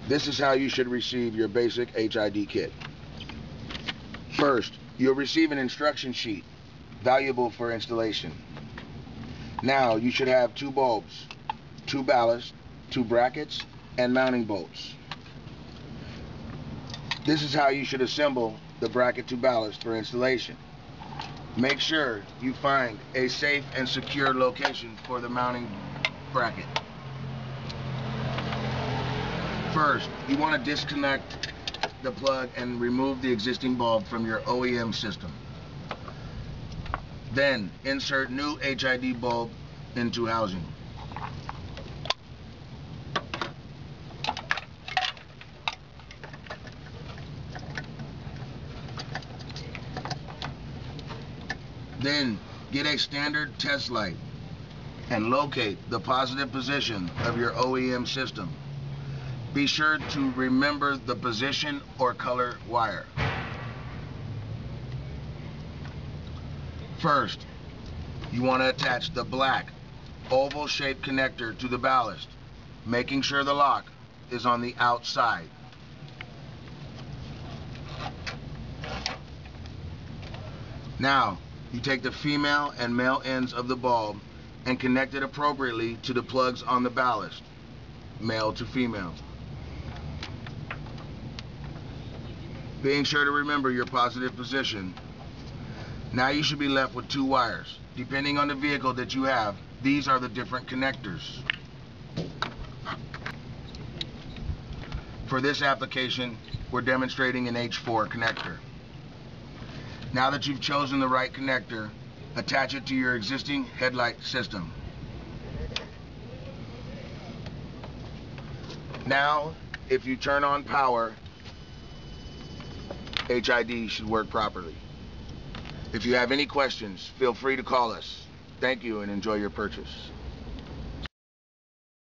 This is how you should receive your basic HID kit. First, you'll receive an instruction sheet, valuable for installation. Now, you should have 2 bulbs, 2 ballasts, 2 brackets, and mounting bolts. This is how you should assemble the bracket to ballast for installation. Make sure you find a safe and secure location for the mounting bracket. First, you want to disconnect the plug and remove the existing bulb from your OEM system. Then, insert new HID bulb into housing. Then, get a standard test light and locate the positive position of your OEM system. Be sure to remember the position or color wire. First, you want to attach the black oval-shaped connector to the ballast, making sure the lock is on the outside. Now, you take the female and male ends of the bulb and connect it appropriately to the plugs on the ballast, male to female. Being sure to remember your positive position. Now you should be left with 2 wires. Depending on the vehicle that you have, these are the different connectors. For this application, we're demonstrating an H4 connector. Now that you've chosen the right connector, attach it to your existing headlight system. Now, if you turn on power, HID should work properly. If you have any questions, feel free to call us. Thank you and enjoy your purchase.